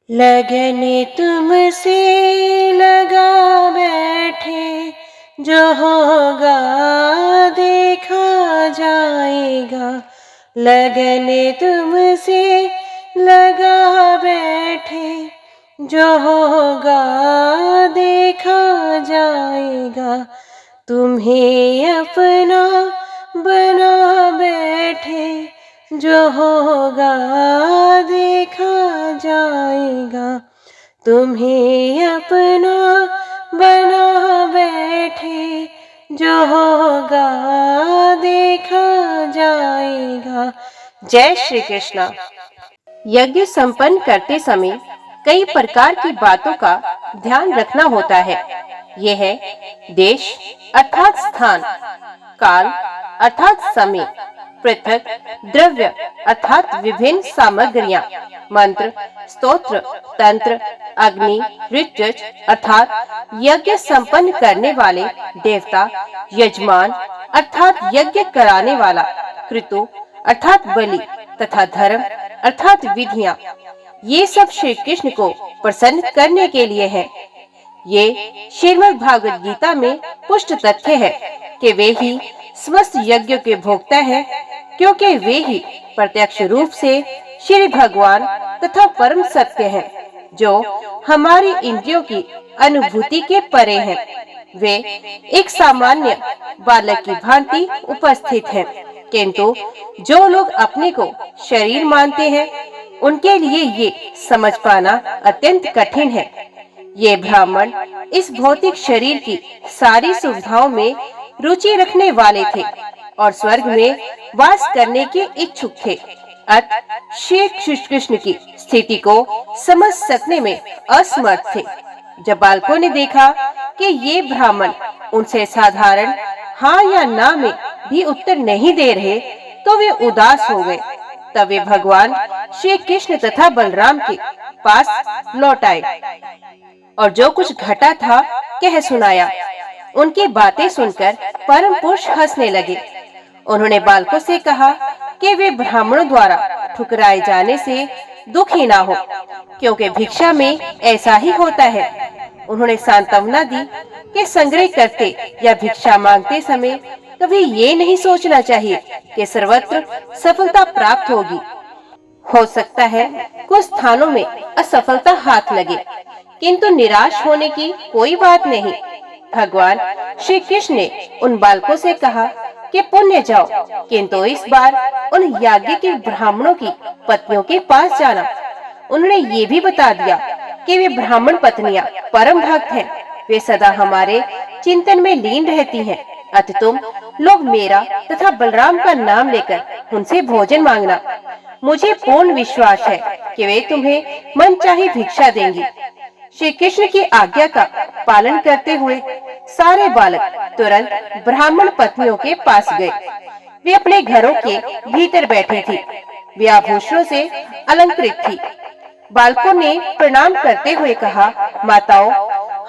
लगन तुमसे लगा बैठे, जो होगा देखा जाएगा। लगन तुमसे लगा बैठे, जो होगा देखा जाएगा। तुम्हें अपना बना बैठे, जो होगा देखा जाएगा। तुम्हें अपना बना बैठे, जो होगा देखा जाएगा। जय श्री कृष्णा। यज्ञ संपन्न करते समय कई प्रकार की बातों का ध्यान रखना होता है। यह है देश अर्थात स्थान, काल अर्थात समय, पृथक द्रव्य अर्थात विभिन्न सामग्रियां, मंत्र, स्तोत्र, तंत्र, अग्नि, ऋत्विज अर्थात यज्ञ संपन्न करने वाले देवता, यजमान अर्थात यज्ञ कराने वाला, कृतु अर्थात बलि तथा धर्म अर्थात विधियां। ये सब श्री कृष्ण को प्रसन्न करने के लिए है। ये श्रीमद् भागवत गीता में पुष्ट तथ्य है कि वे ही समस्त यज्ञों के भोक्ता हैं, क्योंकि वे ही प्रत्यक्ष रूप से श्री भगवान तथा परम सत्य हैं, जो हमारी इंद्रियों की अनुभूति के परे हैं। वे एक सामान्य बालक की भांति उपस्थित हैं, किंतु जो लोग अपने को शरीर मानते हैं, उनके लिए ये समझ पाना अत्यंत कठिन है। ये ब्राह्मण इस भौतिक शरीर की सारी सुविधाओं में रुचि रखने वाले थे और स्वर्ग में वास करने के इच्छुक थे। अतः श्री कृष्ण की स्थिति को समझ सकने में असमर्थ थे। जब बालकों ने देखा कि ये ब्राह्मण उनसे साधारण हाँ या ना में भी उत्तर नहीं दे रहे, तो वे उदास हो गए। तब वे भगवान श्री कृष्ण तथा बलराम के पास लौट आए और जो कुछ घटा था कह सुनाया। उनकी बातें सुनकर परम पुरुष हंसने लगे। उन्होंने बालकों से कहा कि वे ब्राह्मणों द्वारा ठुकराए जाने से दुखी ना हो, क्योंकि भिक्षा में ऐसा ही होता है। उन्होंने सांत्वना दी कि संग्रह करते या भिक्षा मांगते समय कभी ये नहीं सोचना चाहिए कि सर्वत्र सफलता प्राप्त होगी। हो सकता है कुछ स्थानों में असफलता हाथ लगे, किंतु निराश होने की कोई बात नहीं। भगवान श्री कृष्ण ने उन बालकों से कहा कि पुण्य जाओ, किंतु इस बार उन याज्ञ के ब्राह्मणों की पत्नियों के पास जाना। उन्होंने ये भी बता दिया कि वे ब्राह्मण पत्नियां परम भक्त हैं, वे सदा हमारे चिंतन में लीन रहती हैं। अतः तुम लोग मेरा तथा बलराम का नाम लेकर उनसे भोजन मांगना। मुझे पूर्ण विश्वास है कि वे तुम्हें मनचाही भिक्षा देंगी। श्री कृष्ण की आज्ञा का पालन करते हुए सारे बालक तुरंत ब्राह्मण पत्नियों के पास गए। वे अपने घरों के भीतर बैठी थी। वे आभूषणों से अलंकृत थी। बालकों ने प्रणाम करते हुए कहा, माताओं,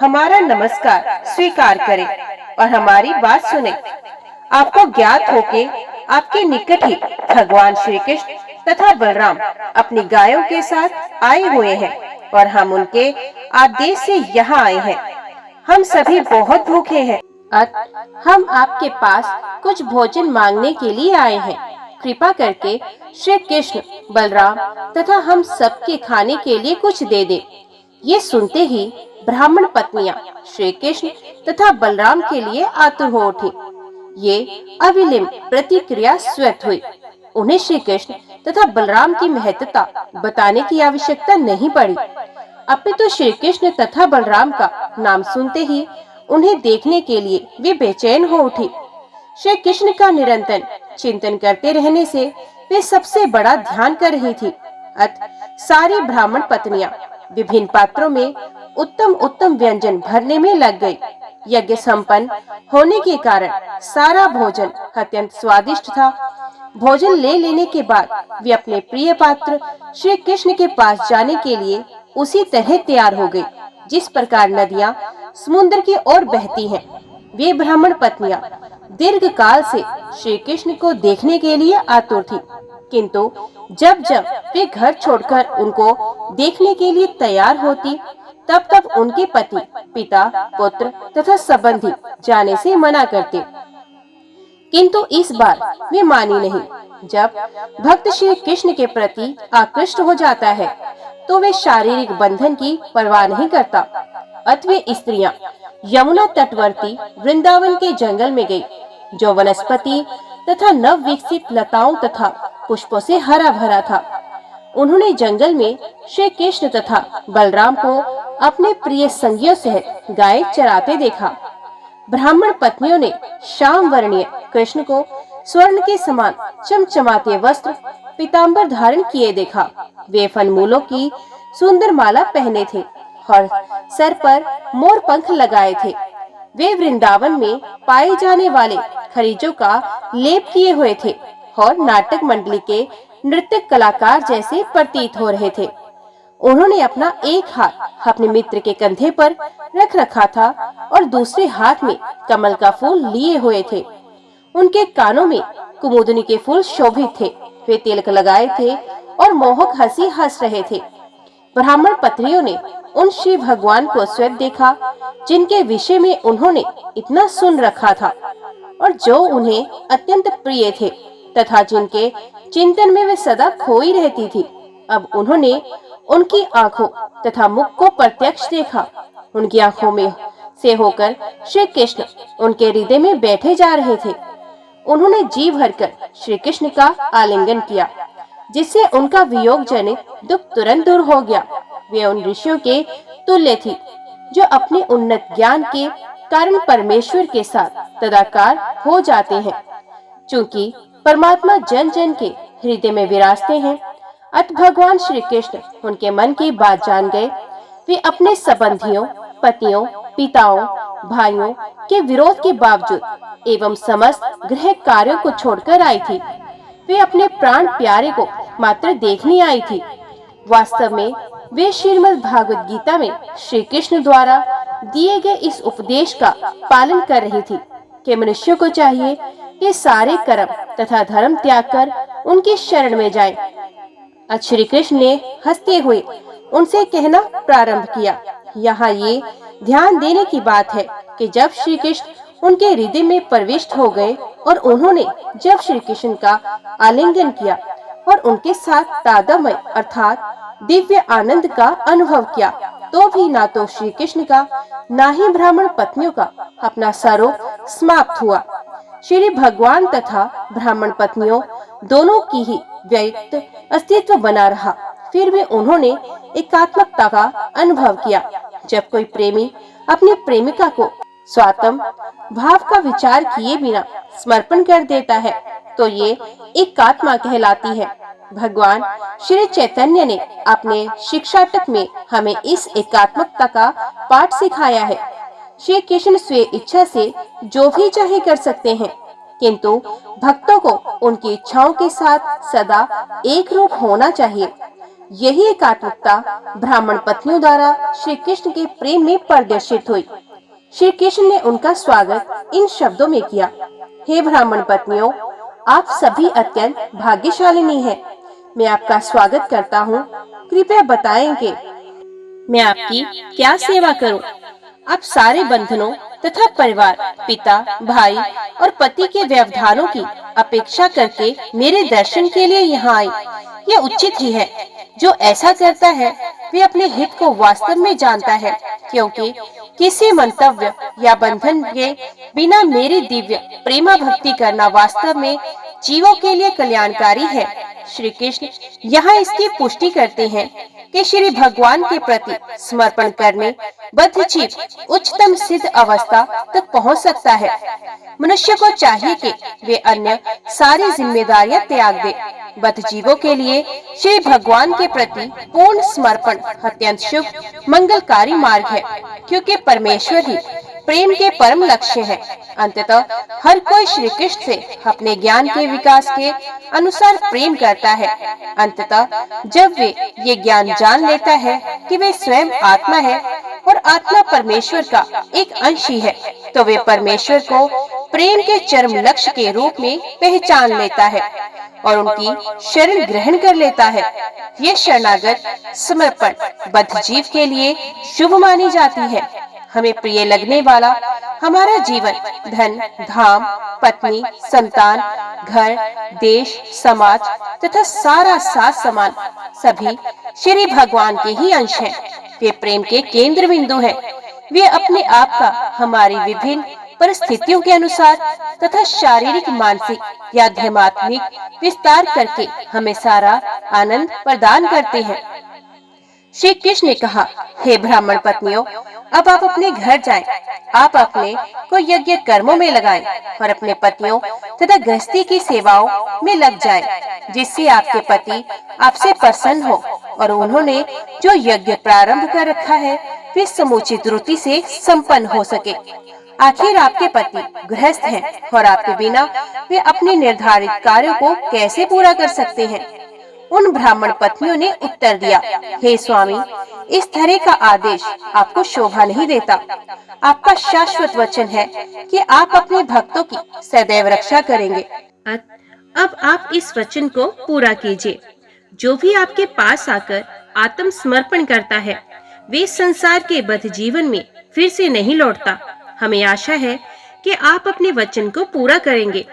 हमारा नमस्कार स्वीकार करें और हमारी बात सुने। आपको ज्ञात हो कि आपके निकट ही भगवान श्री कृष्ण तथा बलराम अपनी गायों के साथ आए हुए हैं और हम उनके आदेश से यहाँ आए हैं। हम सभी बहुत भूखे हैं, अतः हम आपके पास कुछ भोजन मांगने के लिए आए हैं। कृपा करके श्री कृष्ण, बलराम तथा हम सबके खाने के लिए कुछ दे दे। ये सुनते ही ब्राह्मण पत्नियां श्री कृष्ण तथा बलराम के लिए आतुर हो उठी। ये अविलंब प्रतिक्रिया स्वतः हुई। उन्हें श्री कृष्ण तथा बलराम की महत्ता बताने की आवश्यकता नहीं पड़ी। अपितु श्री कृष्ण तथा बलराम का नाम सुनते ही उन्हें देखने के लिए वे बेचैन हो उठी। श्री कृष्ण का निरंतर चिंतन करते रहने से वे सबसे बड़ा ध्यान कर रही थी। अतः सारी ब्राह्मण पत्नियां विभिन्न पात्रों में उत्तम उत्तम व्यंजन भरने में लग गई। यज्ञ संपन्न होने के कारण सारा भोजन अत्यंत स्वादिष्ट था। भोजन ले लेने के बाद वे अपने प्रिय पात्र श्री कृष्ण के पास जाने के लिए उसी तरह तैयार हो गई, जिस प्रकार नदियां समुद्र की ओर बहती हैं। वे ब्राह्मण पत्नियां दीर्घ काल से श्री कृष्ण को देखने के लिए आतुर थी। किंतु जब जब वे घर छोड़कर उनको देखने के लिए तैयार होती, तब तब उनके पति, पिता, पुत्र तथा संबंधी जाने से मना करते। किंतु इस बार वे मानी नहीं। जब भक्त श्री कृष्ण के प्रति आकृष्ट हो जाता है, तो वे शारीरिक बंधन की परवाह नहीं करता। अत वे स्त्रियां यमुना तटवर्ती वृंदावन के जंगल में गई, जो वनस्पति तथा नव विकसित लताओं तथा पुष्पों से हरा भरा था। उन्होंने जंगल में श्री कृष्ण तथा बलराम को अपने प्रिय संगियों सहित गाय चराते देखा। ब्राह्मण पत्नियों ने श्याम वर्णीय कृष्ण को स्वर्ण के समान चमचमाते वस्त्र पीताम्बर धारण किए देखा। वे फलमूलों की सुंदर माला पहने थे और सर पर मोर पंख लगाए थे। वे वृंदावन में पाए जाने वाले खनिजों का लेप किए हुए थे और नाटक मंडली के नृत्य कलाकार जैसे प्रतीत हो रहे थे। उन्होंने अपना एक हाथ अपने मित्र के कंधे पर रख रखा था और दूसरे हाथ में कमल का फूल लिए हुए थे। उनके कानों में कुमुदनी के फूल शोभित थे। वे तिलक लगाए थे और मोहक हंसी हंस रहे थे। ब्राह्मण पत्नियों ने उन श्री भगवान को स्वयं देखा, जिनके विषय में उन्होंने इतना सुन रखा था और जो उन्हें अत्यंत प्रिय थे तथा जिनके चिंतन में वे सदा खोई रहती थी। अब उन्होंने उनकी आंखों तथा मुख को प्रत्यक्ष देखा। उनकी आंखों में से होकर श्री कृष्ण उनके हृदय में बैठे जा रहे थे। उन्होंने जी भरकर श्री कृष्ण का आलिंगन किया, जिससे उनका वियोग जनित दुख तुरंत दूर हो गया। वे उन ऋषियों के तुल्य थी, जो अपने उन्नत ज्ञान के कारण परमेश्वर के साथ तदाकार हो जाते हैं। चूंकि परमात्मा जन जन के हृदय में विराजते हैं, अत भगवान श्री कृष्ण उनके मन की बात जान गए। वे अपने संबंधियों, पतियों, पिताओं, भाइयों के विरोध के बावजूद एवं समस्त गृह कार्यों को छोड़कर आई थी। वे अपने प्राण प्यारे को मात्र देखने आई थी। वास्तव में वे श्रीमद् भागवत गीता में श्री कृष्ण द्वारा दिए गए इस उपदेश का पालन कर रही थी कि मनुष्य को चाहिए कि सारे कर्म तथा धर्म त्याग कर उनकी शरण में जाएं। आज श्री कृष्ण ने हंसते हुए उनसे कहना प्रारंभ किया। यहाँ ये ध्यान देने की बात है कि जब श्री कृष्ण उनके हृदय में प्रविष्ट हो गए और उन्होंने जब श्री कृष्ण का आलिंगन किया और उनके साथ तादात्म्य अर्थात दिव्य आनंद का अनुभव किया, तो भी ना तो श्री कृष्ण का ना ही ब्राह्मण पत्नियों का अपना स्वरूप समाप्त हुआ। श्री भगवान तथा ब्राह्मण पत्नियों दोनों की ही व्यक्त अस्तित्व बना रहा। फिर भी उन्होंने एकात्मकता का अनुभव किया। जब कोई प्रेमी अपनी प्रेमिका को स्वात्म भाव का विचार किए बिना समर्पण कर देता है, तो ये एकात्मा कहलाती है। भगवान श्री चैतन्य ने अपने शिक्षाटक में हमें इस एकात्मकता का पाठ सिखाया है। श्री कृष्ण स्वे इच्छा से जो भी चाहे कर सकते हैं, किंतु भक्तों को उनकी इच्छाओं के साथ सदा एक रूप होना चाहिए। यही एकात्मकता ब्राह्मण पत्नियों द्वारा श्री कृष्ण के प्रेम में प्रदर्शित हुई। श्री कृष्ण ने उनका स्वागत इन शब्दों में किया। हे ब्राह्मण पत्नियों, आप सभी अत्यंत भाग्यशालिनी हैं। मैं आपका स्वागत करता हूँ। कृपया बताएं कि मैं आपकी क्या सेवा करूँ। आप सारे बंधनों तथा परिवार, पिता, भाई और पति के व्यवधानों की अपेक्षा करके मेरे दर्शन के लिए यहाँ आई। यह उचित ही है। जो ऐसा करता है वे अपने हित को वास्तव में जानता है, क्योंकि किसी मंतव्य या बंधन के बिना मेरी दिव्य प्रेमा भक्ति करना वास्तव में जीवों के लिए कल्याणकारी है। श्री कृष्ण यहाँ इसकी पुष्टि करते हैं कि श्री भगवान के प्रति समर्पण करने बद्ध जीव उच्चतम सिद्ध अवस्था तक पहुँच सकता है। मनुष्य को चाहिए कि वे अन्य सारी जिम्मेदारियां त्याग दे। बद्ध जीवों के लिए श्री भगवान के प्रति पूर्ण समर्पण अत्यंत शुभ मंगलकारी मार्ग है, क्योंकि परमेश्वर ही प्रेम के परम लक्ष्य है। अंततः हर कोई श्री कृष्ण से अपने ज्ञान के विकास के अनुसार प्रेम करता है। अंततः जब वे ये ज्ञान जान लेता है कि वे स्वयं आत्मा है और आत्मा परमेश्वर का एक अंश ही है, तो वे परमेश्वर को प्रेम के चरम लक्ष्य के रूप में पहचान लेता है और उनकी शरण ग्रहण कर लेता है। ये शरणागत समर्पण बद्ध जीव के लिए शुभ मानी जाती है। हमें प्रिय लगने वाला हमारा जीवन, धन, धाम, पत्नी, संतान, घर, देश, समाज तथा सारा साथ समान सभी श्री भगवान के ही अंश हैं। वे प्रेम के केंद्र बिंदु हैं। वे अपने आप का हमारी विभिन्न परिस्थितियों के अनुसार तथा शारीरिक, मानसिक या आध्यात्मिक विस्तार करके हमें सारा आनंद प्रदान करते हैं। श्री कृष्ण ने कहा, हे ब्राह्मण पत्नियों, अब आप अपने घर जाएं। आप अपने को यज्ञ कर्मों में लगाएं और अपने पतियों तथा गृहस्थी की सेवाओं में लग जाएं, जिससे आपके पति आपसे प्रसन्न हो और उन्होंने जो यज्ञ प्रारंभ कर रखा है वे समुचित रुचि से संपन्न हो सके। आखिर आपके पति गृहस्थ हैं और आपके बिना वे अपने निर्धारित कार्यों को कैसे पूरा कर सकते हैं? उन ब्राह्मण पत्नियों ने उत्तर दिया, हे स्वामी, इस तरह का आदेश आपको शोभा नहीं देता। आपका शाश्वत वचन है कि आप अपने भक्तों की सदैव रक्षा करेंगे। अब आप इस वचन को पूरा कीजिए। जो भी आपके पास आकर आत्म समर्पण करता है वे संसार के बद्ध जीवन में फिर से नहीं लौटता। हमें आशा है कि आप अपने वचन को पूरा करेंगे।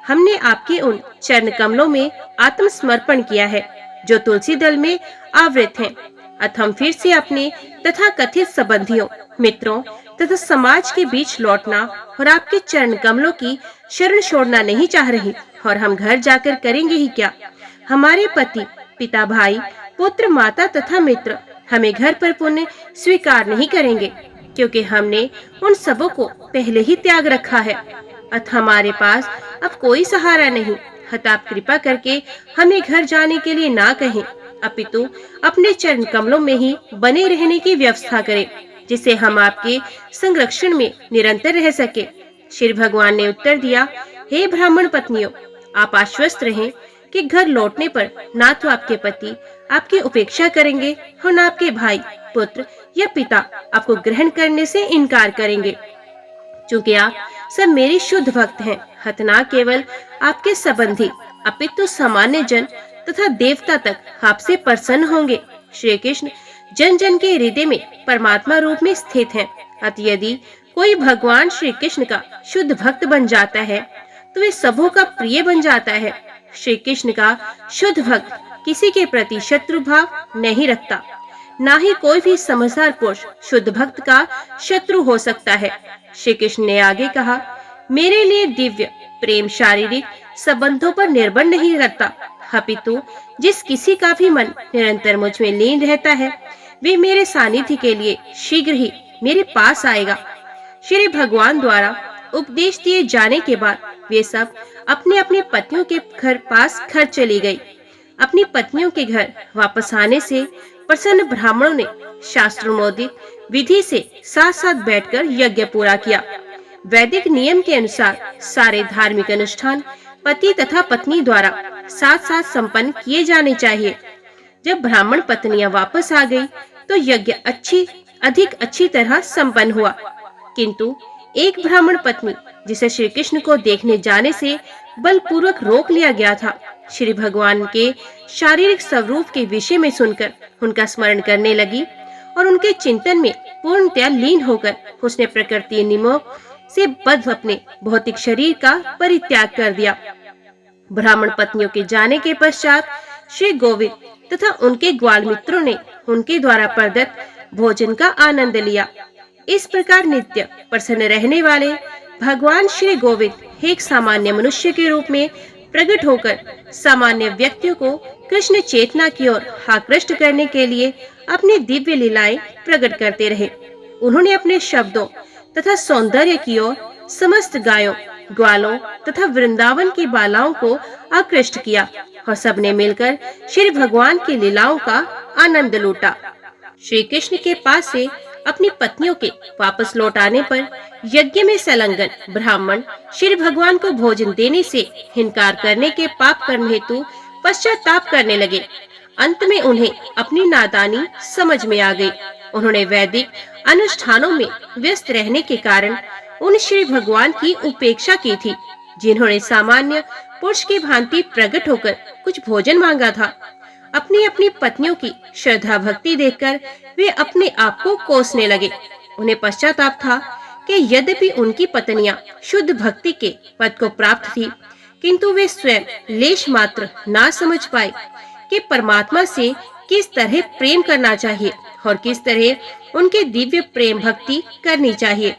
हमने आपके उन चरण कमलों में आत्म समर्पण किया है जो तुलसी दल में आवृत हैं। अतः हम फिर से अपने तथा कथित संबंधियों, मित्रों तथा समाज के बीच लौटना और आपके चरण कमलों की शरण छोड़ना नहीं चाह रही। और हम घर जाकर करेंगे ही क्या? हमारे पति, पिता, भाई, पुत्र, माता तथा मित्र हमें घर पर पुण्य स्वीकार नहीं करेंगे, क्योंकि हमने उन सबों को पहले ही त्याग रखा है। अतः हमारे पास अब कोई सहारा नहीं। अतः आप कृपा करके हमें घर जाने के लिए ना कहें, अपितु अपने चरण कमलों में ही बने रहने की व्यवस्था करें, जिससे हम आपके संरक्षण में निरंतर रह सके। श्री भगवान ने उत्तर दिया, हे ब्राह्मण पत्नियों, आप आश्वस्त रहें कि घर लौटने पर ना तो आपके पति आपकी उपेक्षा करेंगे और न आपके भाई, पुत्र या पिता आपको ग्रहण करने से इनकार करेंगे। चूँकि आप सब मेरे शुद्ध भक्त हैं, अत न केवल आपके संबंधी अपितु सामान्य जन तथा देवता तक आपसे प्रसन्न होंगे। श्री कृष्ण जन जन के हृदय में परमात्मा रूप में स्थित हैं। अतः यदि कोई भगवान श्री कृष्ण का शुद्ध भक्त बन जाता है तो वे सबों का प्रिय बन जाता है। श्री कृष्ण का शुद्ध भक्त किसी के प्रति शत्रु भाव नहीं रखता। ना ही कोई भी समझदार पुरुष शुद्ध भक्त का शत्रु हो सकता है। श्री कृष्ण ने आगे कहा, मेरे लिए दिव्य प्रेम शारीरिक संबंधों पर निर्भर नहीं करता, अपितु जिस किसी का भी मन निरंतर मुझ में लीन रहता है वे मेरे सानिध्य के लिए शीघ्र ही मेरे पास आएगा। श्री भगवान द्वारा उपदेश दिए जाने के बाद वे सब अपने अपने पतियों के घर चली गई। अपनी पत्नियों के घर वापस आने से प्रसन्न ब्राह्मणों ने शास्त्रोमोदित विधि से साथ साथ बैठकर यज्ञ पूरा किया। वैदिक नियम के अनुसार सारे धार्मिक अनुष्ठान पति तथा पत्नी द्वारा साथ साथ संपन्न किए जाने चाहिए। जब ब्राह्मण पत्नियां वापस आ गई तो यज्ञ अधिक अच्छी तरह संपन्न हुआ। किंतु एक ब्राह्मण पत्नी जिसे श्री कृष्ण को देखने जाने से बलपूर्वक रोक लिया गया था, श्री भगवान के शारीरिक स्वरूप के विषय में सुनकर उनका स्मरण करने लगी और उनके चिंतन में पूर्णतया लीन होकर उसने प्रकृति नियमों से बद्ध अपने भौतिक शरीर का परित्याग कर दिया। ब्राह्मण पत्नियों के जाने के पश्चात श्री गोविंद तथा उनके ग्वाल मित्रों ने उनके द्वारा प्रदत्त भोजन का आनंद लिया। इस प्रकार नित्य प्रसन्न रहने वाले भगवान श्री गोविंद एक सामान्य मनुष्य के रूप में प्रकट होकर सामान्य व्यक्तियों को कृष्ण चेतना की ओर आकृष्ट करने के लिए अपनी दिव्य लीलाएं प्रकट करते रहे। उन्होंने अपने शब्दों तथा सौंदर्य की ओर समस्त गायों, ग्वालों तथा वृंदावन की बालाओं को आकृष्ट किया और सबने मिलकर श्री भगवान की लीलाओं का आनंद लूटा। श्री कृष्ण के पास से अपनी पत्नियों के वापस लौट आने पर यज्ञ में संलग्न ब्राह्मण श्री भगवान को भोजन देने से इनकार करने के पाप कर्म हेतु पश्चाताप करने लगे। अंत में उन्हें अपनी नादानी समझ में आ गई। उन्होंने वैदिक अनुष्ठानों में व्यस्त रहने के कारण उन श्री भगवान की उपेक्षा की थी, जिन्होंने सामान्य पुरुष की भांति प्रकट होकर कुछ भोजन मांगा था। अपनी अपनी पत्नियों की श्रद्धा भक्ति देखकर वे अपने आप को कोसने लगे। उन्हें पश्चाताप था कि यद्यपि उनकी पत्नियां शुद्ध भक्ति के पद को प्राप्त थी, किंतु वे स्वयं लेश मात्र ना समझ पाए कि परमात्मा से किस तरह प्रेम करना चाहिए और किस तरह उनके दिव्य प्रेम भक्ति करनी चाहिए।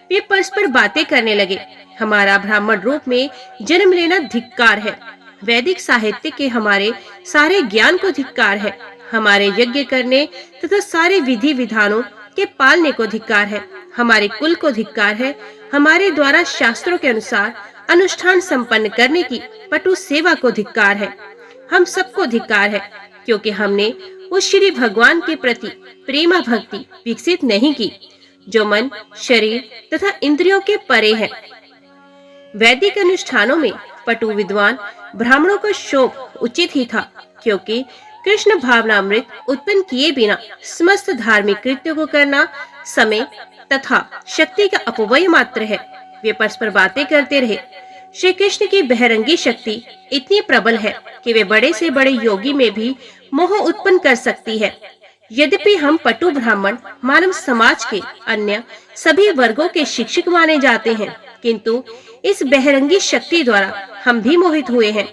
वे परस्पर बातें करने लगे। हमारा ब्राह्मण रूप में जन्म लेना धिक्कार है। वैदिक साहित्य के हमारे सारे ज्ञान को धिक्कार है। हमारे यज्ञ करने तथा सारे विधि विधानों के पालने को धिक्कार है। हमारे कुल को धिक्कार है। हमारे द्वारा शास्त्रों के अनुसार अनुष्ठान संपन्न करने की पटु सेवा को धिक्कार है। हम सबको धिक्कार है, क्योंकि हमने उस श्री भगवान के प्रति प्रेमा भक्ति विकसित नहीं की, जो मन, शरीर तथा इंद्रियों के परे है। वैदिक अनुष्ठानों में पटु विद्वान ब्राह्मणों का शोक उचित ही था, क्योंकि कृष्ण भावनामृत उत्पन्न किए बिना समस्त धार्मिक कृत्यों को करना समय तथा शक्ति का अपव्यय मात्र है। वे परस्पर बातें करते रहे। श्री कृष्ण की बहरंगी शक्ति इतनी प्रबल है कि वे बड़े से बड़े योगी में भी मोह उत्पन्न कर सकती है। यद्यपि हम पटु ब्राह्मण मानव समाज के अन्य सभी वर्गों के शिक्षक माने जाते हैं, किंतु इस बहरंगी शक्ति द्वारा हम भी मोहित हुए हैं।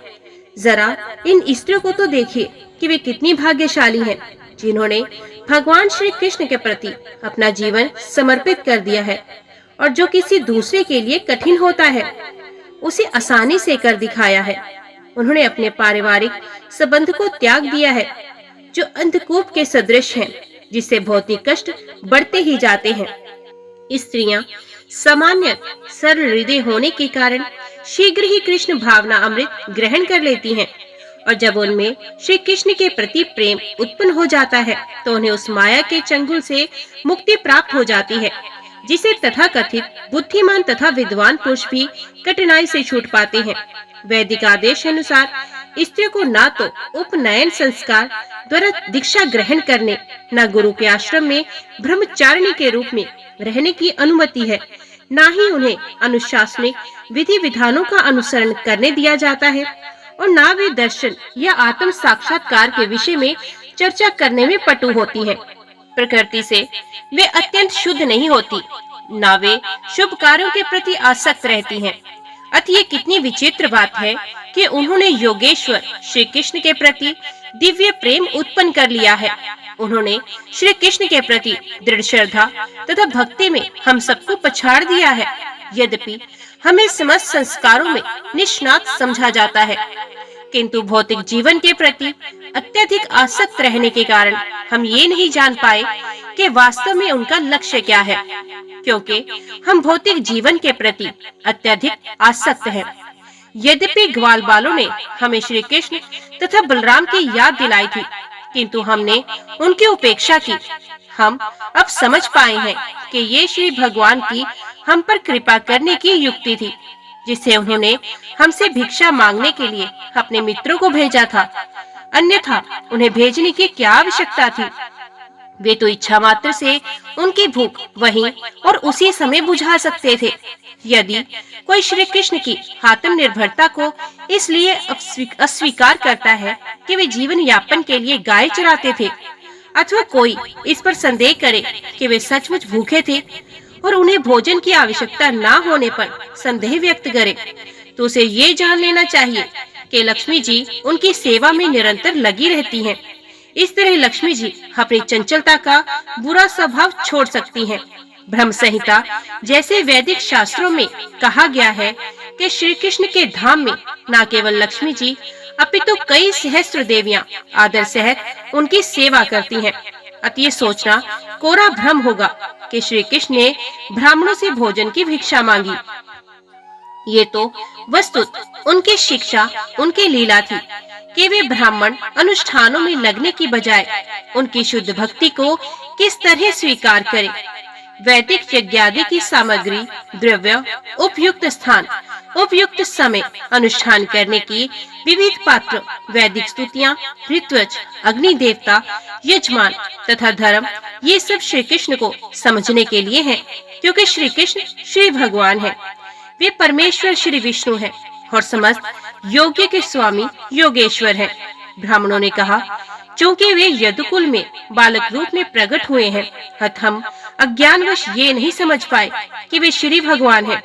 जरा इन स्त्रियों को तो देखिए कि वे कितनी भाग्यशाली हैं, जिन्होंने भगवान श्री कृष्ण के प्रति अपना जीवन समर्पित कर दिया है, और जो किसी दूसरे के लिए कठिन होता है उसे आसानी से कर दिखाया है। उन्होंने अपने पारिवारिक संबंध को त्याग दिया है, जो अंधकूप के सदृश हैं, जिससे भौतिक कष्ट बढ़ते ही जाते हैं। स्त्रियां सामान्य सरल हृदय होने के कारण शीघ्र ही कृष्ण भावना अमृत ग्रहण कर लेती हैं, और जब उनमें श्री कृष्ण के प्रति प्रेम उत्पन्न हो जाता है तो उन्हें उस माया के चंगुल से मुक्ति प्राप्त हो जाती है, जिसे तथाकथित बुद्धिमान तथा विद्वान पुरुष भी कठिनाई से छूट पाते हैं। वैदिक आदेश अनुसार स्त्रियों को न तो उपनयन संस्कार द्वारा दीक्षा ग्रहण करने, न गुरु के आश्रम में ब्रह्मचारिणी के रूप में रहने की अनुमति है, न ही उन्हें अनुशासनिक विधि विधानों का अनुसरण करने दिया जाता है, और न वे दर्शन या आत्म साक्षात्कार के विषय में चर्चा करने में पटु होती है। प्रकृति से वे अत्यंत शुद्ध नहीं होती, न वे शुभ कार्यों के प्रति आसक्त रहती हैं। अतः ये कितनी विचित्र बात है कि उन्होंने योगेश्वर श्री कृष्ण के प्रति दिव्य प्रेम उत्पन्न कर लिया है। उन्होंने श्री कृष्ण के प्रति दृढ़ श्रद्धा तथा भक्ति में हम सबको पछाड़ दिया है। यद्यपि हमें समस्त संस्कारों में निष्णात समझा जाता है, किंतु भौतिक जीवन के प्रति अत्यधिक आसक्त रहने के कारण हम ये नहीं जान पाए कि वास्तव में उनका लक्ष्य क्या है, क्योंकि हम भौतिक जीवन के प्रति अत्यधिक आसक्त हैं। यद्यपि ग्वाल बालों ने हमें श्री कृष्ण तथा बलराम की याद दिलाई थी, किंतु हमने उनकी उपेक्षा की। हम अब समझ पाए हैं कि ये श्री भगवान की हम पर कृपा करने की युक्ति थी, जिसे उन्होंने हमसे भिक्षा मांगने के लिए अपने मित्रों को भेजा था। अन्यथा उन्हें भेजने की क्या आवश्यकता थी? वे तो इच्छा मात्र से उनकी भूख वहीं और उसी समय बुझा सकते थे। यदि कोई श्री कृष्ण की आत्मनिर्भरता को इसलिए अस्वीकार करता है कि वे जीवन यापन के लिए गाय चराते थे, अथवा कोई इस पर संदेह करे कि वे सचमुच भूखे थे और उन्हें भोजन की आवश्यकता न होने पर संदेह व्यक्त करे, तो उसे ये जान लेना चाहिए कि लक्ष्मी जी उनकी सेवा में निरंतर लगी रहती हैं। इस तरह लक्ष्मी जी अपनी चंचलता का बुरा स्वभाव छोड़ सकती हैं। ब्रह्म संहिता जैसे वैदिक शास्त्रों में कहा गया है कि श्री कृष्ण के धाम में न केवल लक्ष्मी जी अपितु कई सहस्त्र देवियां आदर सहित उनकी सेवा करती हैं। अतः ये सोचना कोरा भ्रम होगा कि श्री कृष्ण ने ब्राह्मणों से भोजन की भिक्षा मांगी। ये तो वस्तुत उनकी शिक्षा, उनकी लीला थी कि वे ब्राह्मण अनुष्ठानों में लगने की बजाय उनकी शुद्ध भक्ति को किस तरह स्वीकार करें। वैदिक यज्ञादि की सामग्री, द्रव्य, उपयुक्त स्थान उपयुक्त समय अनुष्ठान करने की विविध पात्र, वैदिक स्तुतियाँ, ऋत्विज, अग्नि देवता, यजमान तथा धर्म, ये सब श्री कृष्ण को समझने के लिए हैं, क्योंकि श्री कृष्ण श्री भगवान है। वे परमेश्वर श्री विष्णु हैं और समस्त योग्य के स्वामी योगेश्वर हैं। ब्राह्मणों ने कहा, चूंकि वे यदुकुल में बालक रूप में प्रकट हुए हैं, अतः हम अज्ञानवश ये नहीं समझ पाए कि वे श्री भगवान हैं,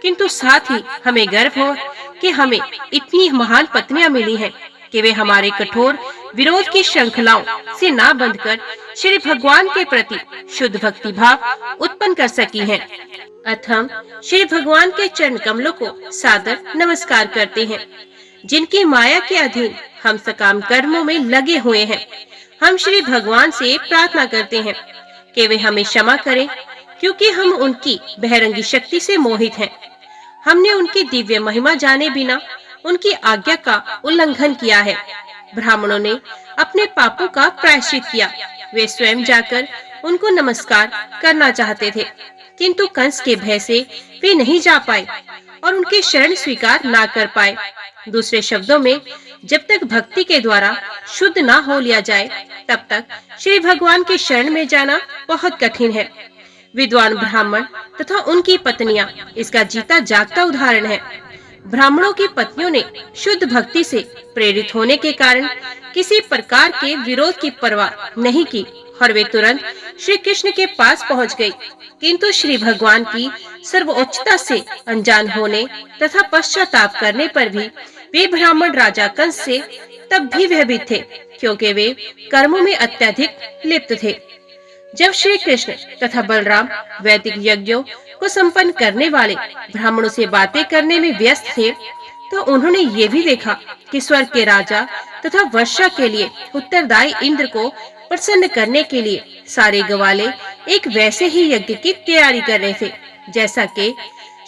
किंतु साथ ही हमें गर्व हो कि हमें इतनी महान पत्नियां मिली हैं कि वे हमारे कठोर विरोध की श्रृंखलाओं से ना बंधकर श्री भगवान के प्रति शुद्ध भक्ति भाव उत्पन्न कर सकी हैं। अतः हम श्री भगवान के चरण कमलों को सादर नमस्कार करते हैं, जिनकी माया के अधीन हम सकाम कर्मों में लगे हुए हैं। हम श्री भगवान से प्रार्थना करते हैं कि वे हमें क्षमा करें, क्योंकि हम उनकी बहरंगी शक्ति से मोहित हैं। हमने उनकी दिव्य महिमा जाने बिना उनकी आज्ञा का उल्लंघन किया है। ब्राह्मणों ने अपने पापों का प्रायश्चित किया। वे स्वयं जाकर उनको नमस्कार करना चाहते थे, किंतु कंस के भय से वे नहीं जा पाए और उनके शरण स्वीकार ना कर पाए। दूसरे शब्दों में, जब तक भक्ति के द्वारा शुद्ध ना हो लिया जाए, तब तक श्री भगवान के शरण में जाना बहुत कठिन है। विद्वान ब्राह्मण तथा उनकी पत्नियां इसका जीता जागता उदाहरण है। ब्राह्मणों की पत्नियों ने शुद्ध भक्ति से प्रेरित होने के कारण किसी प्रकार के विरोध की परवाह नहीं की और वे तुरंत श्री कृष्ण के पास पहुंच गई। किंतु श्री भगवान की सर्वोच्चता से अनजान होने तथा पश्चाताप करने पर भी वे ब्राह्मण राजा कंस से तब भी भयभीत थे, क्योंकि वे कर्मों में अत्यधिक लिप्त थे। जब श्री कृष्ण तथा बलराम वैदिक यज्ञों को संपन्न करने वाले ब्राह्मणों से बातें करने में व्यस्त थे, तो उन्होंने ये भी देखा कि स्वर्ग के राजा तथा वर्षा के लिए उत्तरदायी इंद्र को प्रसन्न करने के लिए सारे ग्वाले एक वैसे ही यज्ञ की तैयारी कर रहे थे, जैसा कि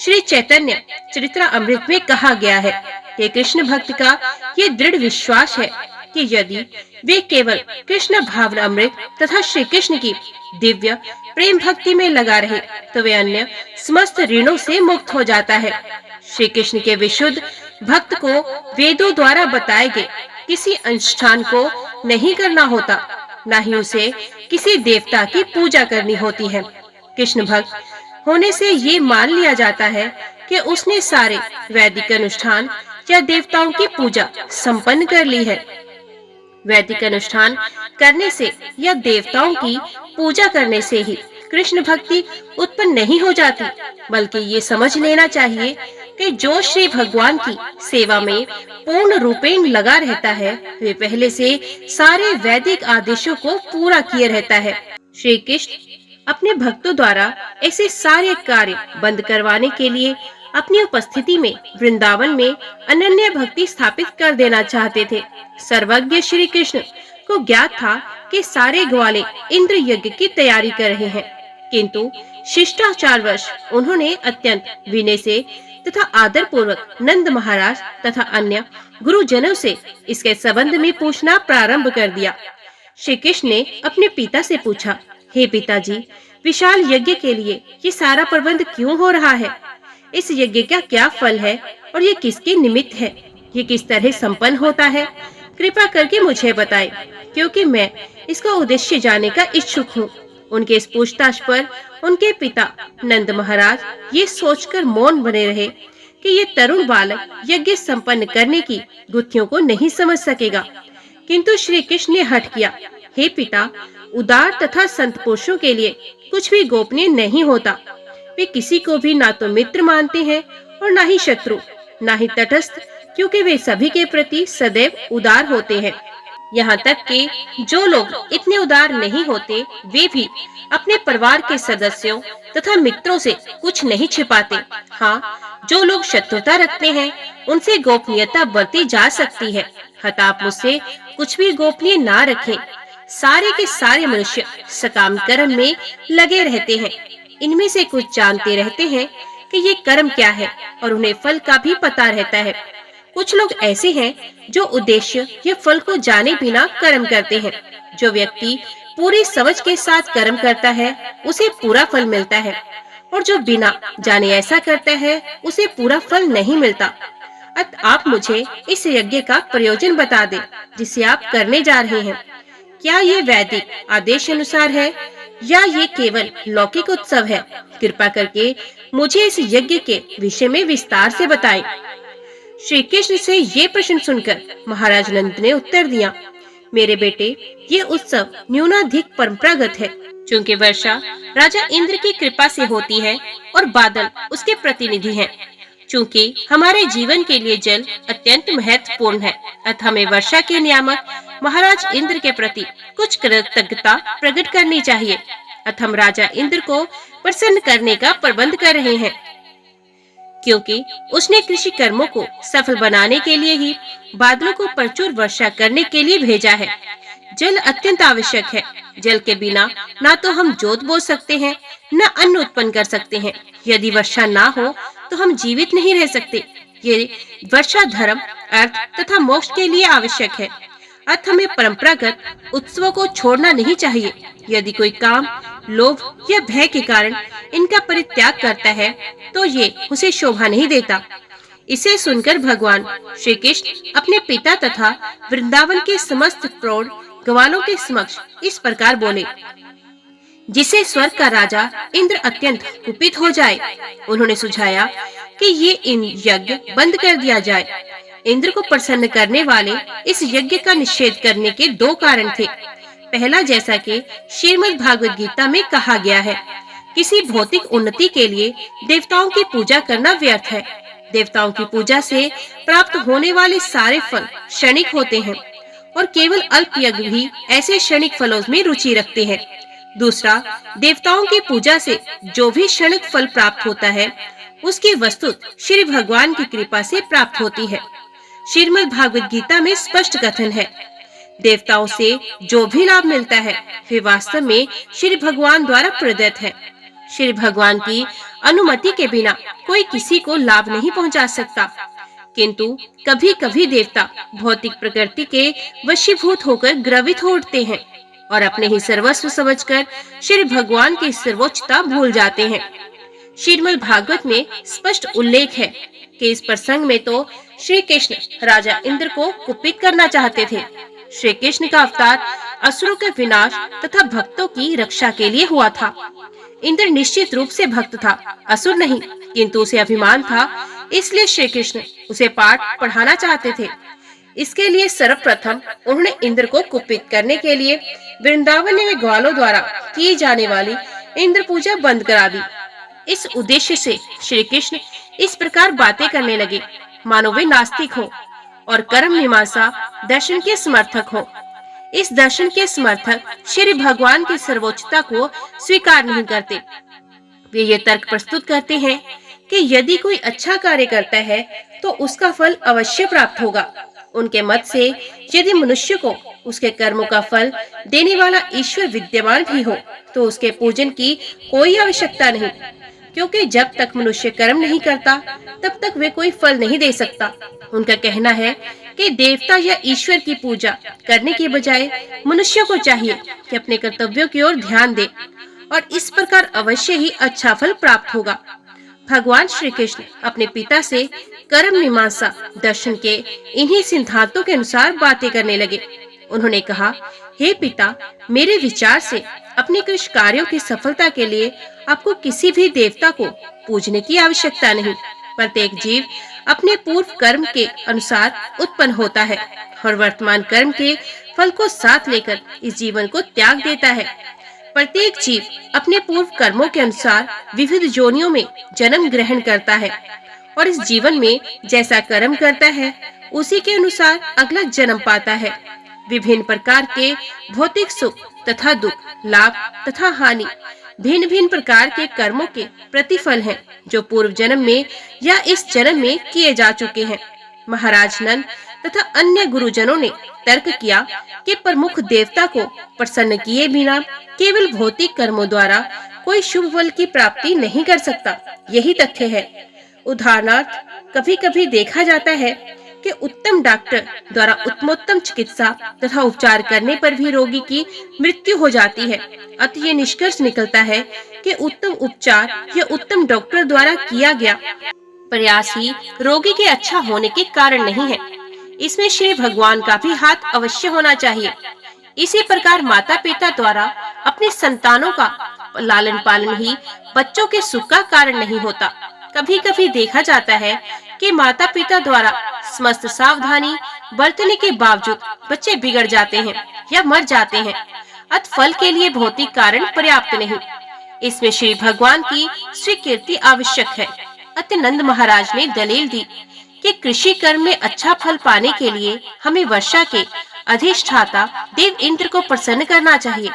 श्री चैतन्य चरित्रामृत में कहा गया है कि कृष्ण भक्त का ये दृढ़ विश्वास है कि यदि वे केवल कृष्ण भावना अमृत तथा श्री कृष्ण की दिव्य प्रेम भक्ति में लगा रहे, तो वे अन्य समस्त ऋणों से मुक्त हो जाता है। श्री कृष्ण के विशुद्ध भक्त को वेदों द्वारा बताए गए किसी अनुष्ठान को नहीं करना होता, न ही उसे किसी देवता की पूजा करनी होती है। कृष्ण भक्त होने से ये मान लिया जाता है कि उसने सारे वैदिक अनुष्ठान या देवताओं की पूजा संपन्न कर ली है। वैदिक अनुष्ठान करने से या देवताओं की पूजा करने से ही कृष्ण भक्ति उत्पन्न नहीं हो जाती, बल्कि ये समझ लेना चाहिए कि जो श्री भगवान की सेवा में पूर्ण रूपेण लगा रहता है, वे पहले से सारे वैदिक आदेशों को पूरा किए रहता है। श्री कृष्ण अपने भक्तों द्वारा ऐसे सारे कार्य बंद करवाने के लिए अपनी उपस्थिति में वृंदावन में अनन्य भक्ति स्थापित कर देना चाहते थे। सर्वज्ञ श्री कृष्ण को ज्ञात था कि सारे ग्वाले इंद्र यज्ञ की तैयारी कर रहे हैं, किंतु शिष्टाचारवश उन्होंने अत्यंत विनय से तथा आदर पूर्वक नंद महाराज तथा अन्य गुरुजनों से इसके संबंध में पूछना प्रारंभ कर दिया। श्री कृष्ण ने अपने पिता से पूछा, हे पिताजी, विशाल यज्ञ के लिए ये सारा प्रबंध क्यों हो रहा है? इस यज्ञ का क्या फल है और ये किसके निमित्त है? ये किस तरह संपन्न होता है? कृपा करके मुझे बताएं, क्योंकि मैं इसका उद्देश्य जानने का इच्छुक हूँ। उनके इस पूछताछ पर उनके पिता नंद महाराज ये सोचकर मौन बने रहे कि ये तरुण बालक यज्ञ संपन्न करने की गुत्थियों को नहीं समझ सकेगा। किंतु श्री कृष्ण ने हठ किया, हे पिता, उदार तथा संत पुरुषों के लिए कुछ भी गोपनीय नहीं होता। वे किसी को भी ना तो मित्र मानते हैं और ना ही शत्रु, ना ही तटस्थ, क्योंकि वे सभी के प्रति सदैव उदार होते हैं। यहाँ तक कि जो लोग इतने उदार नहीं होते, वे भी अपने परिवार के सदस्यों तथा मित्रों से कुछ नहीं छिपाते। हाँ, जो लोग शत्रुता रखते हैं, उनसे गोपनीयता बरती जा सकती है। अतः आप मुझसे कुछ भी गोपनीय ना रखें। सारे के सारे मनुष्य सकाम कर्म में लगे रहते हैं। इनमें से कुछ जानते रहते हैं कि ये कर्म क्या है और उन्हें फल का भी पता रहता है। कुछ लोग ऐसे हैं जो उद्देश्य या फल को जाने बिना कर्म करते हैं। जो व्यक्ति पूरी समझ के साथ कर्म करता है, उसे पूरा फल मिलता है, और जो बिना जाने ऐसा करता है उसे पूरा फल नहीं मिलता। अतः आप मुझे इस यज्ञ का प्रयोजन बता दें जिसे आप करने जा रहे हैं। क्या ये वैदिक आदेश अनुसार है या ये केवल लौकिक उत्सव है? कृपा करके मुझे इस यज्ञ के विषय में विस्तार से बताएं। श्री कृष्ण से ये प्रश्न सुनकर महाराज नंद ने उत्तर दिया, मेरे बेटे, ये उत्सव न्यूनाधिक परंपरागत है। चूंकि वर्षा राजा इंद्र की कृपा से होती है और बादल उसके प्रतिनिधि हैं। चूंकि हमारे जीवन के लिए जल अत्यंत महत्वपूर्ण है, अतः हमें वर्षा के नियामक महाराज इंद्र के प्रति कुछ कृतज्ञता प्रकट करनी चाहिए। अतः हम राजा इंद्र को प्रसन्न करने का प्रबंध कर रहे हैं, क्योंकि उसने कृषि कर्मों को सफल बनाने के लिए ही बादलों को प्रचुर वर्षा करने के लिए भेजा है। जल अत्यंत आवश्यक है। जल के बिना ना तो हम जोत बो सकते हैं, न अन्न उत्पन्न कर सकते हैं। यदि वर्षा ना हो तो हम जीवित नहीं रह सकते। ये वर्षा धर्म, अर्थ तथा मोक्ष के लिए आवश्यक है। अतः हमें परंपरागत उत्सवों को छोड़ना नहीं चाहिए। यदि कोई काम, लोभ या भय के कारण इनका परित्याग करता है तो ये उसे शोभा नहीं देता। इसे सुनकर भगवान श्री कृष्ण अपने पिता तथा वृंदावन के समस्त प्रौढ़ ग्वालों के समक्ष इस प्रकार बोले, जिसे स्वर्ग का राजा इंद्र अत्यंत कुपित हो जाए। उन्होंने सुझाया कि ये इन यज्ञ बंद कर दिया जाए। इंद्र को प्रसन्न करने वाले इस यज्ञ का निषेध करने के दो कारण थे। पहला, जैसा कि श्रीमद् भागवत गीता में कहा गया है, किसी भौतिक उन्नति के लिए देवताओं की पूजा करना व्यर्थ है। देवताओं की पूजा से प्राप्त होने वाले सारे फल क्षणिक होते हैं और केवल अल्प यज्ञ भी ऐसे क्षणिक फलों में रुचि रखते हैं। दूसरा, देवताओं की पूजा से जो भी क्षणिक फल प्राप्त होता है उसकी वस्तुत श्री भगवान की कृपा से प्राप्त होती है। श्रीमद् भागवत गीता में स्पष्ट कथन है, देवताओं से जो भी लाभ मिलता है वे वास्तव में श्री भगवान द्वारा प्रदत्त है। श्री भगवान की अनुमति के बिना कोई किसी को लाभ नहीं पहुंचा सकता। किंतु कभी-कभी देवता भौतिक प्रकृति के वशीभूत होकर ग्रवित हो उठते हैं और अपने ही सर्वस्व समझकर श्री भगवान की सर्वोच्चता भूल जाते हैं। श्रीमद् भागवत में स्पष्ट उल्लेख है कि इस प्रसंग में तो श्री कृष्ण राजा इंद्र को कुपित करना चाहते थे। श्री कृष्ण का अवतार असुरों के विनाश तथा भक्तों की रक्षा के लिए हुआ था। इंद्र निश्चित रूप से भक्त था, असुर नहीं, किंतु उसे अभिमान था, इसलिए श्री कृष्ण उसे पाठ पढ़ाना चाहते थे। इसके लिए सर्वप्रथम उन्होंने इंद्र को कुपित करने के लिए वृंदावन में ग्वालों द्वारा की जाने वाली इंद्र पूजा बंद करा दी। इस उद्देश्य से श्री कृष्ण इस प्रकार बातें करने लगे मानो वे नास्तिक हो और कर्म मीमांसा दर्शन के समर्थक हो। इस दर्शन के समर्थक श्री भगवान की सर्वोच्चता को स्वीकार नहीं करते। वे ये तर्क प्रस्तुत करते हैं कि यदि कोई अच्छा कार्य करता है तो उसका फल अवश्य प्राप्त होगा। उनके मत से यदि मनुष्य को उसके कर्मों का फल देने वाला ईश्वर विद्यमान भी हो तो उसके पूजन की कोई आवश्यकता नहीं, क्योंकि जब तक मनुष्य कर्म नहीं करता तब तक वे कोई फल नहीं दे सकता। उनका कहना है कि देवता या ईश्वर की पूजा करने के बजाय मनुष्य को चाहिए कि अपने कर्तव्यों की ओर ध्यान दे और इस प्रकार अवश्य ही अच्छा फल प्राप्त होगा। भगवान श्री कृष्ण अपने पिता से कर्म मीमांसा दर्शन के इन्हीं सिद्धांतों के अनुसार बातें करने लगे। उन्होंने कहा, हे पिता, मेरे विचार से अपने कृषि कार्यों की सफलता के लिए आपको किसी भी देवता को पूजने की आवश्यकता नहीं। प्रत्येक जीव अपने पूर्व कर्म के अनुसार उत्पन्न होता है और वर्तमान कर्म के फल को साथ लेकर इस जीवन को त्याग देता है। प्रत्येक जीव अपने पूर्व कर्मों के अनुसार विविध योनियों में जन्म ग्रहण करता है और इस जीवन में जैसा कर्म करता है उसी के अनुसार अगला जन्म पाता है। विभिन्न प्रकार के भौतिक सुख तथा दुख, लाभ तथा हानि भिन्न भिन्न प्रकार के कर्मों के प्रतिफल हैं, जो पूर्व जन्म में या इस जन्म में किए जा चुके हैं। महाराज नंद तथा अन्य गुरुजनों ने तर्क किया कि प्रमुख देवता को प्रसन्न किए बिना केवल भौतिक कर्मों द्वारा कोई शुभ फल की प्राप्ति नहीं कर सकता। यही तथ्य है। उदाहरणार्थ, कभी कभी देखा जाता है कि उत्तम डॉक्टर द्वारा उत्तमोत्तम चिकित्सा तथा उपचार करने पर भी रोगी की मृत्यु हो जाती है। अतः ये निष्कर्ष निकलता है कि उत्तम उपचार या उत्तम डॉक्टर द्वारा किया गया प्रयास ही रोगी के अच्छा होने के कारण नहीं है। इसमें श्री भगवान का भी हाथ अवश्य होना चाहिए। इसी प्रकार माता पिता द्वारा अपने संतानों का लालन पालन ही बच्चों के सुख का कारण नहीं होता। कभी कभी देखा जाता है कि माता पिता द्वारा समस्त सावधानी बरतने के बावजूद बच्चे बिगड़ जाते हैं या मर जाते हैं। अतः फल के लिए भौतिक कारण पर्याप्त नहीं, इसमें श्री भगवान की स्वीकृति आवश्यक है। अतः नंद महाराज ने दलील दी कि कृषि कर्म में अच्छा फल पाने के लिए हमें वर्षा के अधिष्ठाता देव इंद्र को प्रसन्न करना चाहिए।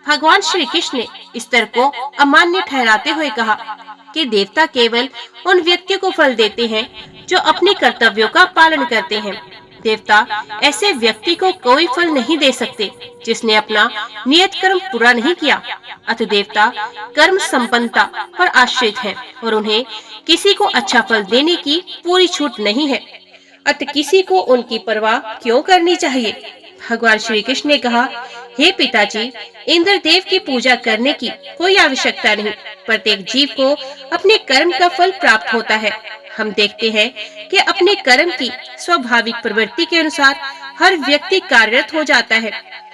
भगवान श्री कृष्ण ने इस तर्क को अमान्य ठहराते हुए कहा कि देवता केवल उन व्यक्तियों को फल देते हैं जो अपने कर्तव्यों का पालन करते हैं। देवता ऐसे व्यक्ति को कोई फल नहीं दे सकते जिसने अपना नियत कर्म पूरा नहीं किया। अतः देवता कर्म संपन्नता पर आश्रित हैं और उन्हें किसी को अच्छा फल देने की पूरी छूट नहीं है। अतः किसी को उनकी परवाह क्यों करनी चाहिए। भगवान श्री कृष्ण ने कहा, हे पिताजी, इंद्र देव की पूजा करने की कोई आवश्यकता नहीं। प्रत्येक जीव को अपने कर्म का फल प्राप्त होता है। हम देखते हैं कि अपने कर्म की स्वाभाविक प्रवृत्ति के अनुसार हर व्यक्ति कार्यरत हो जाता है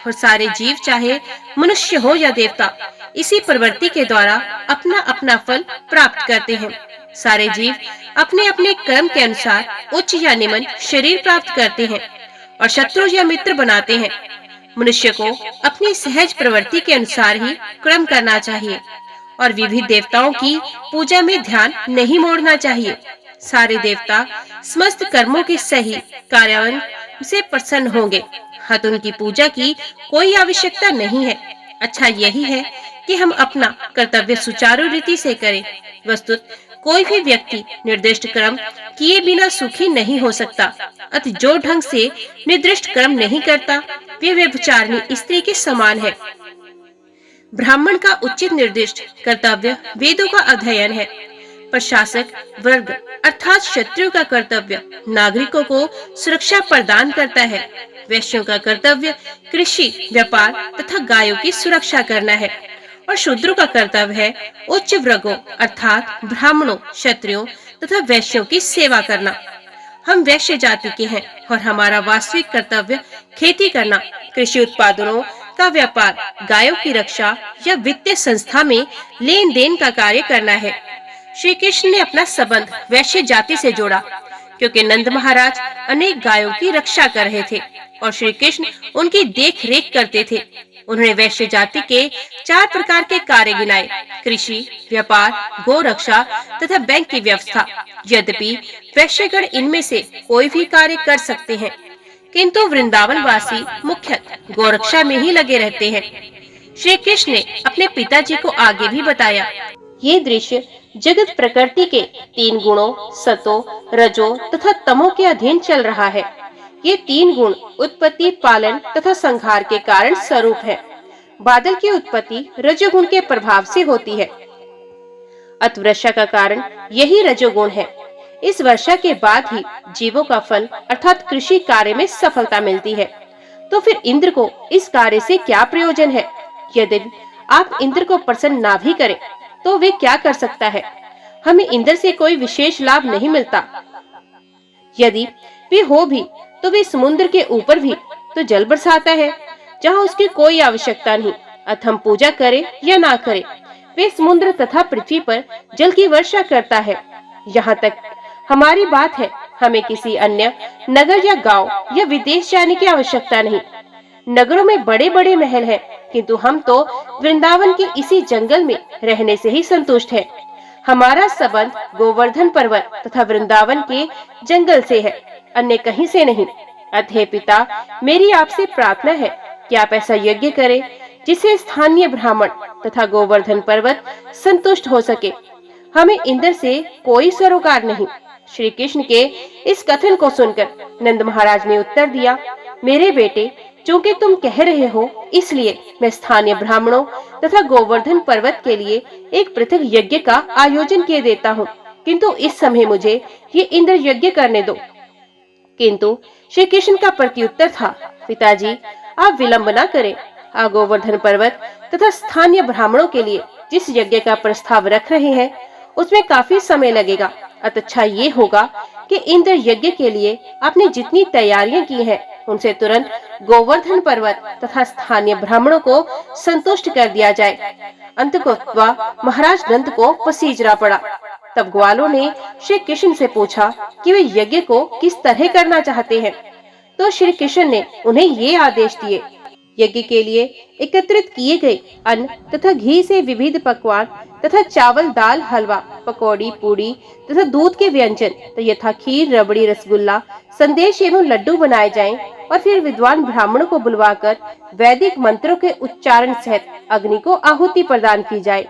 और सारे जीव चाहे मनुष्य हो या देवता इसी प्रवृत्ति के द्वारा अपना अपना फल प्राप्त करते हैं। सारे जीव अपने अपने कर्म के अनुसार उच्च या निम्न शरीर प्राप्त करते हैं और शत्रु या मित्र बनाते हैं। मनुष्य को अपनी सहज प्रवृत्ति के अनुसार ही कर्म करना चाहिए और विविध देवताओं की पूजा में ध्यान नहीं मोड़ना चाहिए। सारे देवता समस्त कर्मों के सही कार्यान्वयन से प्रसन्न होंगे। अतः उनकी पूजा की कोई आवश्यकता नहीं है। अच्छा यही है कि हम अपना कर्तव्य सुचारू रीति से करें। वस्तुत कोई भी व्यक्ति निर्दिष्ट कर्म किए बिना सुखी नहीं हो सकता। अतः जो ढंग से निर्दिष्ट कर्म नहीं करता वे व्यभिचारिणी स्त्री के समान है। ब्राह्मण का उचित निर्दिष्ट कर्तव्य वेदों का अध्ययन है। प्रशासक वर्ग अर्थात क्षत्रियों का कर्तव्य नागरिकों को सुरक्षा प्रदान करता है। वैश्यों का कर्तव्य कृषि, व्यापार तथा गायों की सुरक्षा करना है और शूद्रों का कर्तव्य है उच्च वर्गों अर्थात ब्राह्मणों, क्षत्रियों तथा वैश्यों की सेवा करना। हम वैश्य जाति के हैं और हमारा वास्तविक कर्तव्य खेती करना, कृषि उत्पादनों का व्यापार, गायों की रक्षा या वित्तीय संस्था में लेन देन का कार्य करना है। श्री कृष्ण ने अपना संबंध वैश्य जाति से जोड़ा क्योंकि नंद महाराज अनेक गायों की रक्षा कर रहे थे और श्री कृष्ण उनकी देख रेख करते थे। उन्होंने वैश्य जाति के 4 प्रकार के कार्य गिनाए: कृषि, व्यापार, गो रक्षा तथा बैंक की व्यवस्था। यद्यपि वैश्यगण इनमें से कोई भी कार्य कर सकते हैं, किंतु वृंदावन वासी मुख्यतः गोरक्षा में ही लगे रहते हैं। श्री कृष्ण ने अपने पिताजी को आगे भी बताया, ये दृश्य जगत प्रकृति के 3 गुणों सतो, रजो तथा तमो के अधीन चल रहा है। ये 3 गुण उत्पत्ति, पालन तथा संहार के कारण स्वरूप है। बादल की उत्पत्ति रजोगुण के प्रभाव से होती है। अतः वर्षा का कारण यही रजोगुण है। इस वर्षा के बाद ही जीवों का फल अर्थात कृषि कार्य में सफलता मिलती है। तो फिर इंद्र को इस कार्य से क्या प्रयोजन है? यदि आप इंद्र को प्रसन्न ना भी करें तो वे क्या कर सकता है? हमें इंद्र से कोई विशेष लाभ नहीं मिलता। यदि वे हो भी तो वे समुद्र के ऊपर भी तो जल बरसाता है जहाँ उसकी कोई आवश्यकता नहीं। अतः हम पूजा करें या ना करें, वे समुद्र तथा पृथ्वी पर जल की वर्षा करता है। यहाँ तक हमारी बात है, हमें किसी अन्य नगर या गांव या विदेश जाने की आवश्यकता नहीं। नगरों में बड़े बड़े महल हैं, किंतु हम तो वृंदावन के इसी जंगल में रहने से ही संतुष्ट हैं। हमारा संबंध गोवर्धन पर्वत तथा वृंदावन के जंगल से है, अन्य कहीं से नहीं। अतः पिता, मेरी आपसे प्रार्थना है कि आप ऐसा यज्ञ करें जिससे स्थानीय ब्राह्मण तथा गोवर्धन पर्वत संतुष्ट हो सके। हमें इंद्र से कोई सरोकार नहीं। श्री कृष्ण के इस कथन को सुनकर नंद महाराज ने उत्तर दिया, मेरे बेटे, चूंकि तुम कह रहे हो इसलिए मैं स्थानीय ब्राह्मणों तथा गोवर्धन पर्वत के लिए एक पृथक यज्ञ का आयोजन किए देता हूँ, किंतु इस समय मुझे ये इंद्र यज्ञ करने दो। किंतु श्री कृष्ण का प्रत्युत्तर था, पिताजी आप विलंब न करें। आप गोवर्धन पर्वत तथा स्थानीय ब्राह्मणों के लिए जिस यज्ञ का प्रस्ताव रख रहे हैं उसमें काफी समय लगेगा। अच्छा ये होगा कि इंद्र यज्ञ के लिए आपने जितनी तैयारियां की हैं उनसे तुरंत गोवर्धन पर्वत तथा स्थानीय ब्राह्मणों को संतुष्ट कर दिया जाए। अंततः महाराज नंद को पसीजना पड़ा। तब ग्वालों ने श्री कृष्ण से पूछा कि वे यज्ञ को किस तरह करना चाहते हैं। तो श्री कृष्ण ने उन्हें ये आदेश दिए, यज्ञ के लिए एकत्रित किए गए अन्न तथा घी से विविध पकवान तथा चावल, दाल, हलवा, पकौड़ी, पूड़ी तथा दूध के व्यंजन यथा खीर, रबड़ी, रसगुल्ला, संदेश एवं लड्डू बनाए जाएं और फिर विद्वान ब्राह्मणों को बुलवाकर वैदिक मंत्रों के उच्चारण सहित अग्नि को आहुति प्रदान की जाए।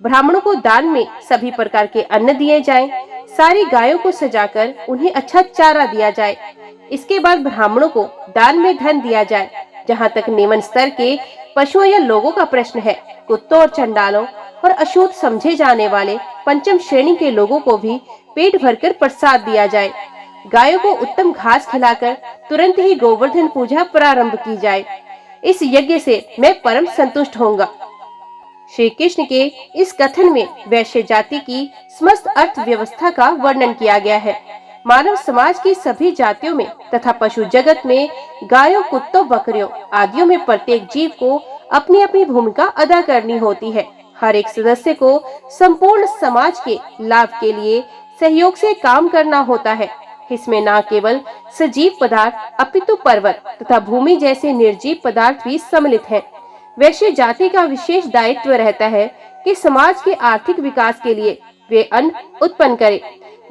ब्राह्मणों को दान में सभी प्रकार के अन्न दिए जाएं। सारी गायों को सजाकर उन्हें अच्छा चारा दिया जाए। इसके बाद ब्राह्मणों को दान में धन दिया जाए। जहाँ तक निम्न स्तर के पशुओं या लोगों का प्रश्न है, कुत्तों और चंडालों और अशुद्ध समझे जाने वाले पंचम श्रेणी के लोगों को भी पेट भरकर प्रसाद दिया जाए। गायों को उत्तम घास खिलाकर तुरंत ही गोवर्धन पूजा प्रारंभ की जाए। इस यज्ञ से मैं परम संतुष्ट होऊंगा। श्री कृष्ण के इस कथन में वैश्य जाति की समस्त अर्थव्यवस्था का वर्णन किया गया है। मानव समाज की सभी जातियों में तथा पशु जगत में गायों, कुत्तों, बकरियों आदियों में प्रत्येक जीव को अपनी अपनी भूमिका अदा करनी होती है। हर एक सदस्य को संपूर्ण समाज के लाभ के लिए सहयोग से काम करना होता है। इसमें न केवल सजीव पदार्थ अपितु पर्वत तथा भूमि जैसे निर्जीव पदार्थ भी सम्मिलित हैं। वैश्य जाति का विशेष दायित्व रहता है कि समाज के आर्थिक विकास के लिए वे अन्न उत्पन्न करे,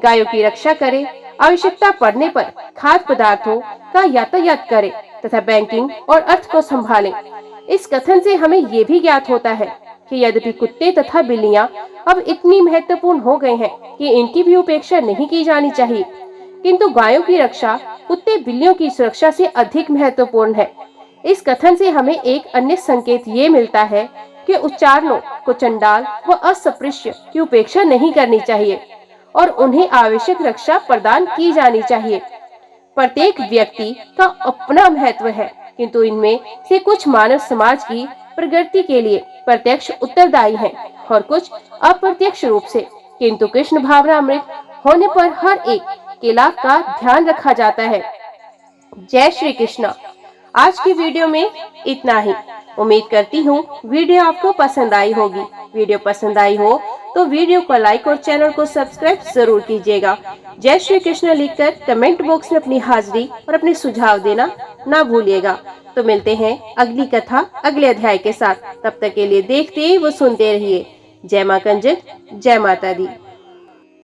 गायों की रक्षा करे, आवश्यकता पड़ने पर खाद्य पदार्थों का यातायात करे तथा बैंकिंग और अर्थ को संभाले। इस कथन से हमें ये भी ज्ञात होता है कि यद्यपि कुत्ते तथा बिल्लियां अब इतनी महत्वपूर्ण हो गए हैं कि इनकी भी उपेक्षा नहीं की जानी चाहिए, किंतु गायों की रक्षा कुत्ते बिल्लियों की सुरक्षा से अधिक महत्वपूर्ण है। इस कथन से हमें एक अन्य संकेत ये मिलता है कि उच्चारणों को चंडाल व अस्पृश्य की उपेक्षा नहीं करनी चाहिए और उन्हें आवश्यक रक्षा प्रदान की जानी चाहिए। प्रत्येक व्यक्ति का अपना महत्व है, किंतु इनमें से कुछ मानव समाज की प्रगति के लिए प्रत्यक्ष उत्तरदायी हैं और कुछ अप्रत्यक्ष रूप से। किंतु कृष्ण भावनामृत होने पर हर एक के लाभ का ध्यान रखा जाता है। जय श्री कृष्ण। आज की वीडियो में इतना ही। उम्मीद करती हूँ वीडियो आपको पसंद आई होगी। वीडियो पसंद आई हो तो वीडियो को लाइक और चैनल को सब्सक्राइब जरूर कीजिएगा। जय श्री कृष्ण लिखकर कमेंट बॉक्स में अपनी हाजिरी और अपने सुझाव देना ना भूलिएगा। तो मिलते हैं अगली कथा अगले अध्याय के साथ। तब तक के लिए देखते व सुनते रहिए। जय मां कंजक, जय माता दी।